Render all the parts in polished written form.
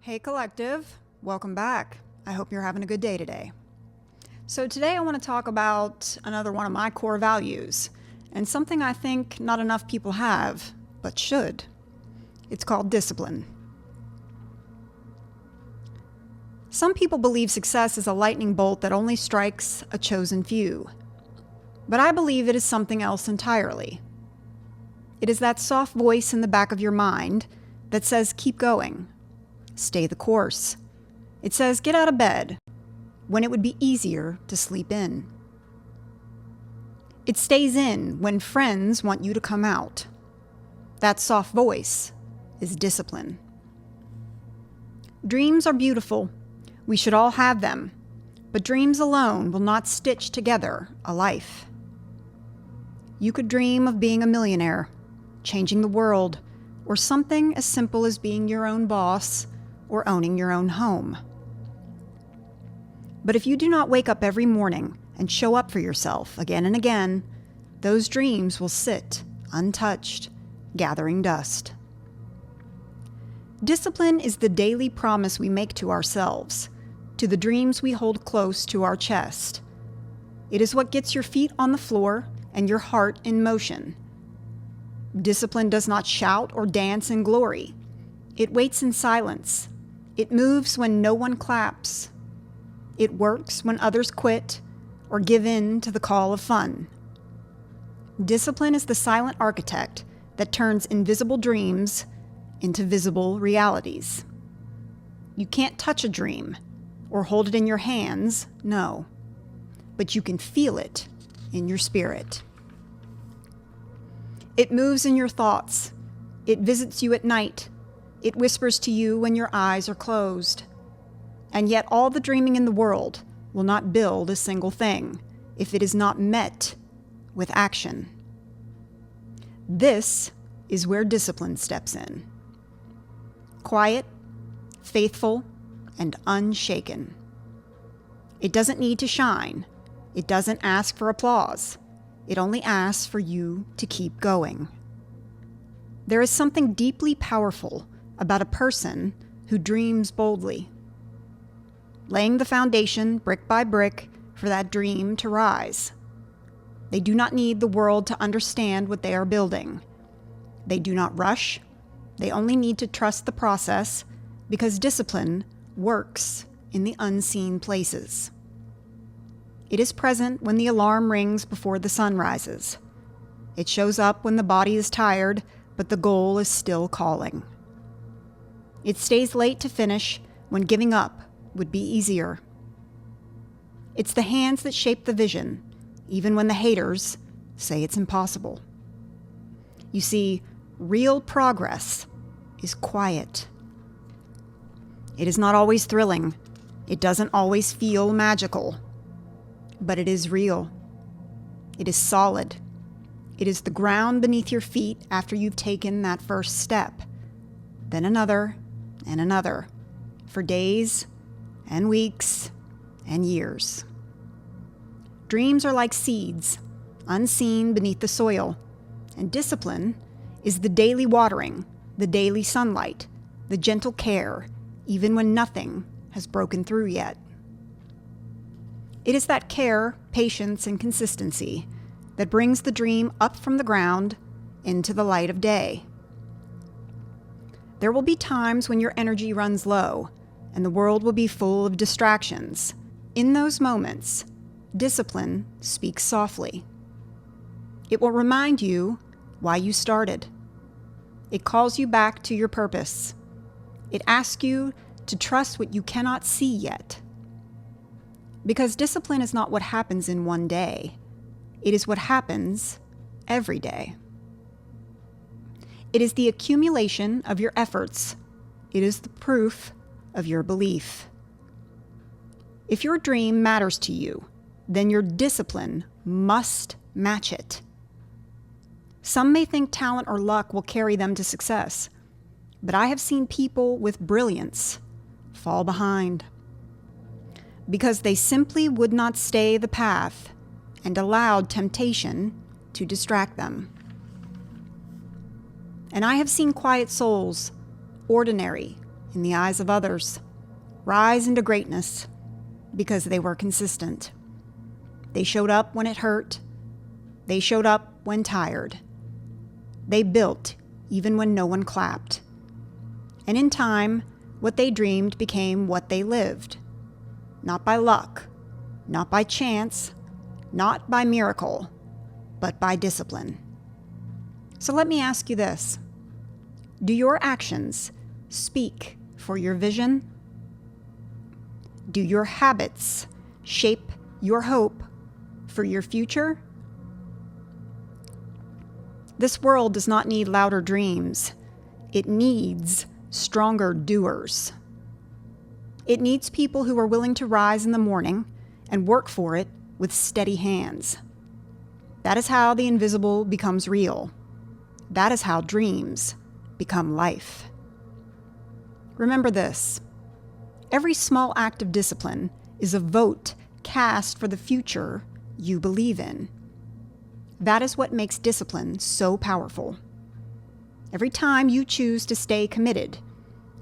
Hey Collective, welcome back. I hope you're having a good day today. So today I want to talk about another one of my core values, and something I think not enough people have, but should. It's called discipline. Some people believe success is a lightning bolt that only strikes a chosen few, but I believe it is something else entirely. It is that soft voice in the back of your mind that says keep going. Stay the course. It says get out of bed when it would be easier to sleep in. It stays in when friends want you to come out. That soft voice is discipline. Dreams are beautiful. We should all have them. But dreams alone will not stitch together a life. You could dream of being a millionaire, changing the world, or something as simple as being your own boss or owning your own home. But if you do not wake up every morning and show up for yourself again and again, those dreams will sit untouched, gathering dust. Discipline is the daily promise we make to ourselves, to the dreams we hold close to our chest. It is what gets your feet on the floor and your heart in motion. Discipline does not shout or dance in glory. It waits in silence. It moves when no one claps. It works when others quit or give in to the call of fun. Discipline is the silent architect that turns invisible dreams into visible realities. You can't touch a dream or hold it in your hands, no, but you can feel it in your spirit. It moves in your thoughts. It visits you at night. It whispers to you when your eyes are closed. And yet all the dreaming in the world will not build a single thing if it is not met with action. This is where discipline steps in. Quiet, faithful, and unshaken. It doesn't need to shine. It doesn't ask for applause. It only asks for you to keep going. There is something deeply powerful about a person who dreams boldly, laying the foundation brick by brick for that dream to rise. They do not need the world to understand what they are building. They do not rush. They only need to trust the process because discipline works in the unseen places. It is present when the alarm rings before the sun rises. It shows up when the body is tired, but the goal is still calling. It stays late to finish when giving up would be easier. It's the hands that shape the vision, even when the haters say it's impossible. You see, real progress is quiet. It is not always thrilling. It doesn't always feel magical. But it is real. It is solid. It is the ground beneath your feet after you've taken that first step. Then another and another, for days and weeks and years. Dreams are like seeds, unseen beneath the soil, and discipline is the daily watering, the daily sunlight, the gentle care, even when nothing has broken through yet. It is that care, patience, and consistency that brings the dream up from the ground into the light of day. There will be times when your energy runs low and the world will be full of distractions. In those moments, discipline speaks softly. It will remind you why you started. It calls you back to your purpose. It asks you to trust what you cannot see yet. Because discipline is not what happens in one day. It is what happens every day. It is the accumulation of your efforts. It is the proof of your belief. If your dream matters to you, then your discipline must match it. Some may think talent or luck will carry them to success, but I have seen people with brilliance fall behind because they simply would not stay the path and allowed temptation to distract them. And I have seen quiet souls, ordinary in the eyes of others, rise into greatness because they were consistent. They showed up when it hurt. They showed up when tired. They built even when no one clapped. And in time, what they dreamed became what they lived. Not by luck, not by chance, not by miracle, but by discipline. So let me ask you this. Do your actions speak for your vision? Do your habits shape your hope for your future? This world does not need louder dreams. It needs stronger doers. It needs people who are willing to rise in the morning and work for it with steady hands. That is how the invisible becomes real. That is how dreams become life. Remember this. Every small act of discipline is a vote cast for the future you believe in. That is what makes discipline so powerful. Every time you choose to stay committed,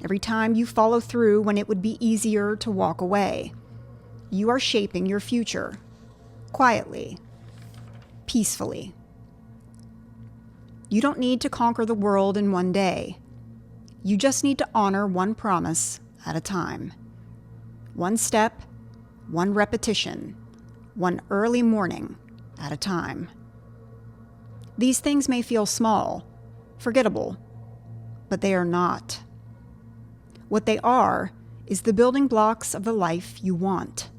every time you follow through when it would be easier to walk away, you are shaping your future, quietly, peacefully. You don't need to conquer the world in one day. You just need to honor one promise at a time. One step, one repetition, one early morning at a time. These things may feel small, forgettable, but they are not. What they are is the building blocks of the life you want.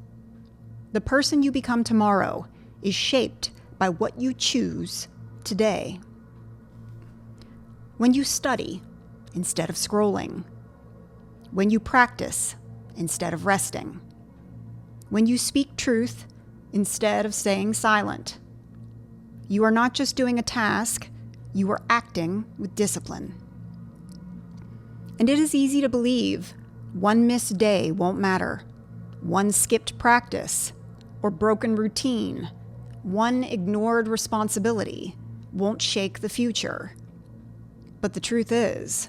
The person you become tomorrow is shaped by what you choose today. When you study instead of scrolling, when you practice instead of resting, when you speak truth instead of staying silent, you are not just doing a task, you are acting with discipline. And it is easy to believe one missed day won't matter, one skipped practice or broken routine, one ignored responsibility won't shake the future. But the truth is,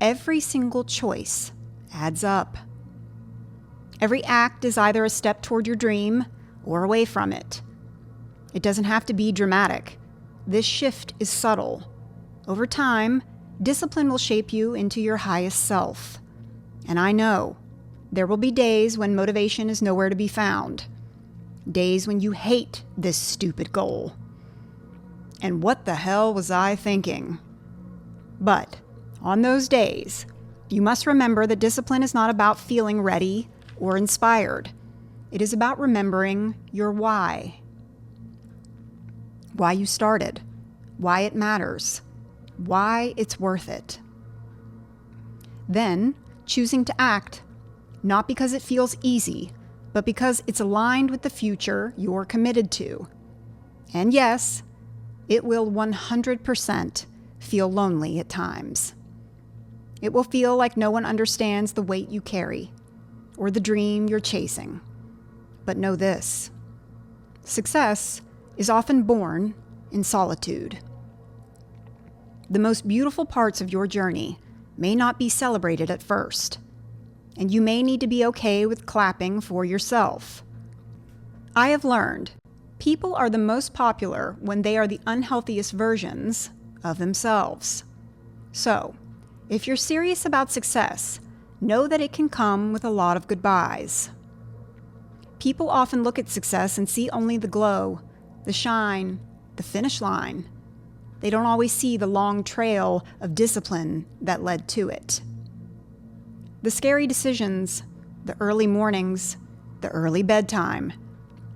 every single choice adds up. Every act is either a step toward your dream or away from it. It doesn't have to be dramatic. This shift is subtle. Over time, discipline will shape you into your highest self. And I know there will be days when motivation is nowhere to be found. Days when you hate this stupid goal. And what the hell was I thinking? But on those days, you must remember that discipline is not about feeling ready or inspired. It is about remembering your why. Why you started, why it matters, why it's worth it. Then, choosing to act, not because it feels easy, but because it's aligned with the future you're committed to. And yes, it will 100% feel lonely at times. It will feel like no one understands the weight you carry or the dream you're chasing. But know this: success is often born in solitude. The most beautiful parts of your journey may not be celebrated at first, and you may need to be okay with clapping for yourself. I have learned people are the most popular when they are the unhealthiest versions of themselves. So, if you're serious about success, know that it can come with a lot of goodbyes. People often look at success and see only the glow, the shine, the finish line. They don't always see the long trail of discipline that led to it. The scary decisions, the early mornings, the early bedtime,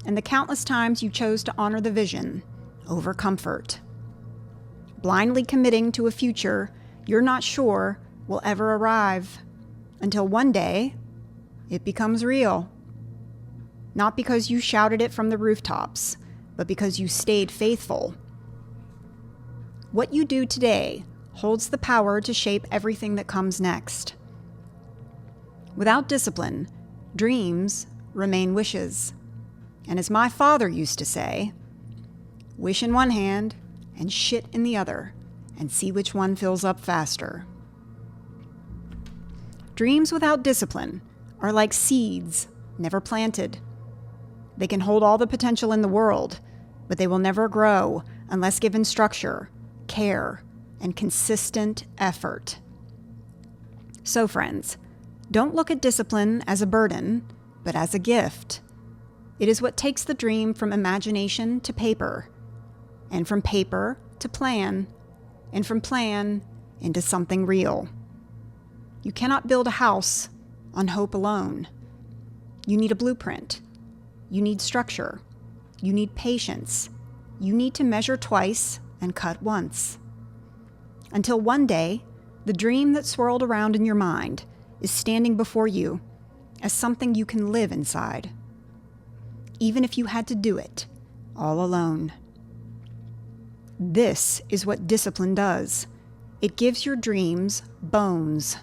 and the countless times you chose to honor the vision over comfort. Blindly committing to a future you're not sure will ever arrive, until one day it becomes real. Not because you shouted it from the rooftops, but because you stayed faithful. What you do today holds the power to shape everything that comes next. Without discipline, dreams remain wishes. And as my father used to say, wish in one hand and shit in the other, and see which one fills up faster. Dreams without discipline are like seeds never planted. They can hold all the potential in the world, but they will never grow unless given structure, care, and consistent effort. So friends, don't look at discipline as a burden, but as a gift. It is what takes the dream from imagination to paper, and from paper to plan, and from plan into something real. You cannot build a house on hope alone. You need a blueprint. You need structure. You need patience. You need to measure twice and cut once. Until one day, the dream that swirled around in your mind is standing before you as something you can live inside, even if you had to do it all alone. This is what discipline does. It gives your dreams bones.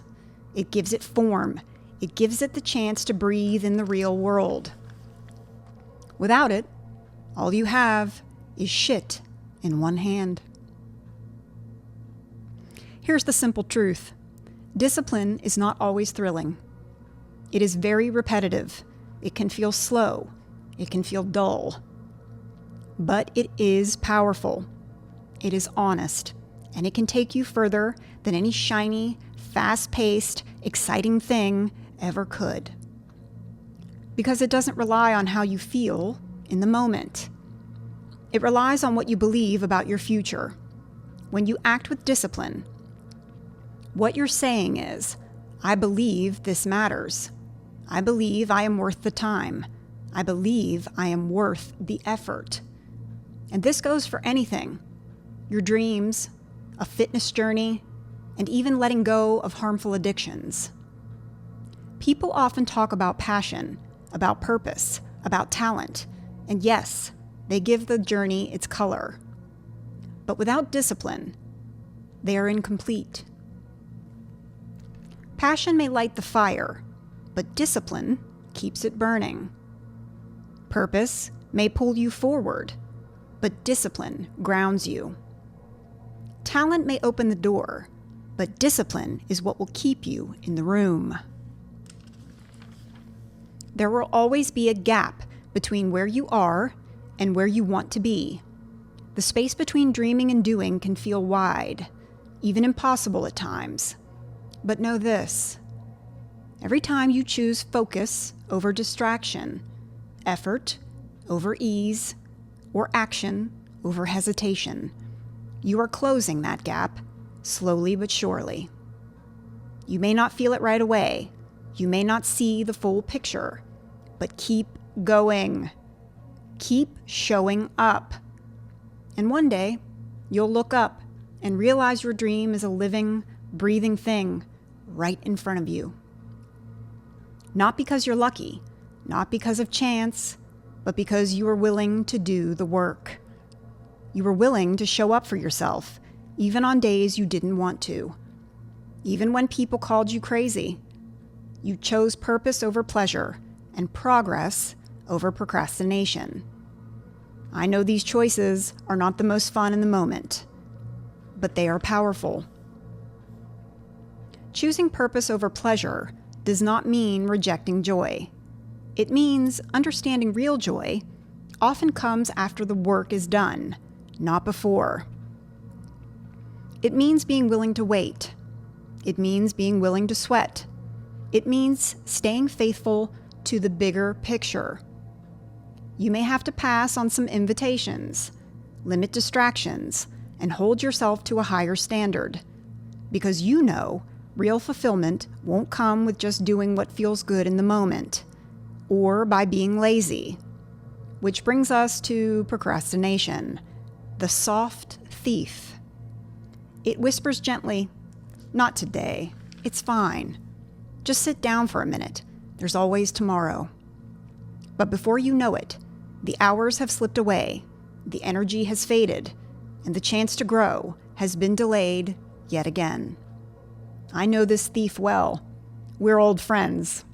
It gives it form. It gives it the chance to breathe in the real world. Without it, all you have is shit in one hand. Here's the simple truth. Discipline is not always thrilling. It is very repetitive. It can feel slow. It can feel dull. But it is powerful. It is honest. And it can take you further than any shiny, fast-paced, exciting thing ever could. Because it doesn't rely on how you feel in the moment. It relies on what you believe about your future. When you act with discipline, what you're saying is, I believe this matters. I believe I am worth the time. I believe I am worth the effort. And this goes for anything. Your dreams, a fitness journey, and even letting go of harmful addictions. People often talk about passion, about purpose, about talent, and yes, they give the journey its color. But without discipline, they are incomplete. Passion may light the fire, but discipline keeps it burning. Purpose may pull you forward, but discipline grounds you. Talent may open the door, but discipline is what will keep you in the room. There will always be a gap between where you are and where you want to be. The space between dreaming and doing can feel wide, even impossible at times. But know this: every time you choose focus over distraction, effort over ease, or action over hesitation, you are closing that gap slowly but surely. You may not feel it right away. You may not see the full picture, but keep going. Keep showing up. And one day, you'll look up and realize your dream is a living, breathing thing right in front of you. Not because you're lucky, not because of chance, but because you are willing to do the work. You were willing to show up for yourself, even on days you didn't want to. Even when people called you crazy. You chose purpose over pleasure and progress over procrastination. I know these choices are not the most fun in the moment, but they are powerful. Choosing purpose over pleasure does not mean rejecting joy. It means understanding real joy often comes after the work is done, not before. It means being willing to wait. It means being willing to sweat. It means staying faithful to the bigger picture. You may have to pass on some invitations, limit distractions, and hold yourself to a higher standard, because you know real fulfillment won't come with just doing what feels good in the moment, or by being lazy. Which brings us to procrastination, the soft thief. It whispers gently, "Not today. It's fine. Just sit down for a minute. There's always tomorrow." But before you know it, the hours have slipped away, the energy has faded, and the chance to grow has been delayed yet again. I know this thief well. We're old friends.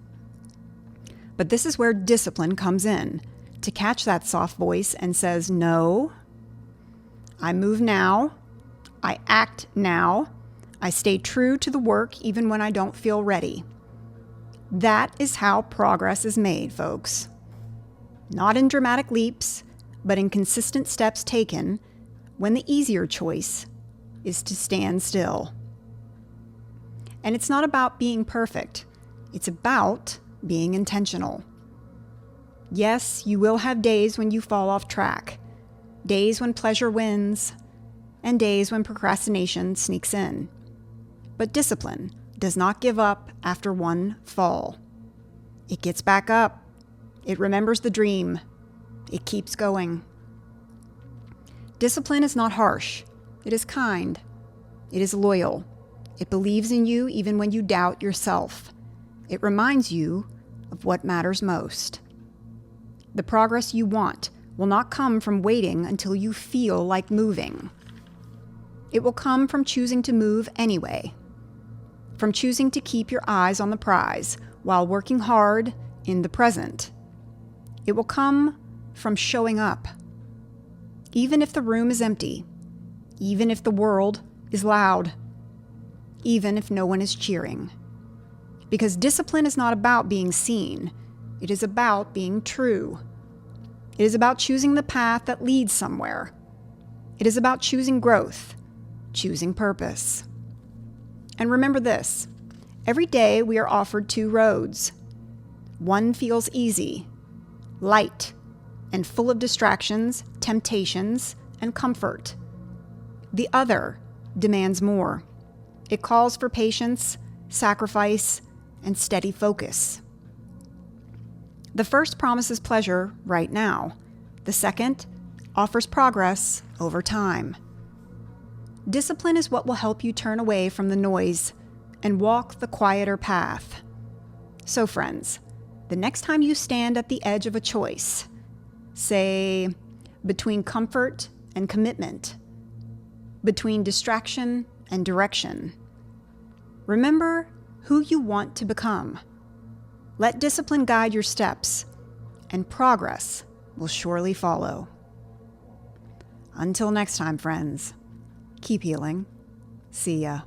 But this is where discipline comes in, to catch that soft voice and says, no, I move now, I act now, I stay true to the work even when I don't feel ready. That is how progress is made, folks. Not in dramatic leaps, but in consistent steps taken when the easier choice is to stand still. And it's not about being perfect. It's about being intentional. Yes, you will have days when you fall off track, days when pleasure wins, and days when procrastination sneaks in. But discipline does not give up after one fall. It gets back up. It remembers the dream. It keeps going. Discipline is not harsh. It is kind. It is loyal. It believes in you even when you doubt yourself. It reminds you of what matters most. The progress you want will not come from waiting until you feel like moving. It will come from choosing to move anyway, from choosing to keep your eyes on the prize while working hard in the present. It will come from showing up, even if the room is empty, even if the world is loud, even if no one is cheering. Because discipline is not about being seen. It is about being true. It is about choosing the path that leads somewhere. It is about choosing growth, choosing purpose. And remember this, every day we are offered two roads. One feels easy, light, and full of distractions, temptations, and comfort. The other demands more. It calls for patience, sacrifice, and steady focus. The first promises pleasure right now. The second offers progress over time. Discipline is what will help you turn away from the noise and walk the quieter path. So friends, the next time you stand at the edge of a choice, say between comfort and commitment, between distraction and direction, remember who you want to become. Let discipline guide your steps, and progress will surely follow. Until next time, friends, keep healing. See ya.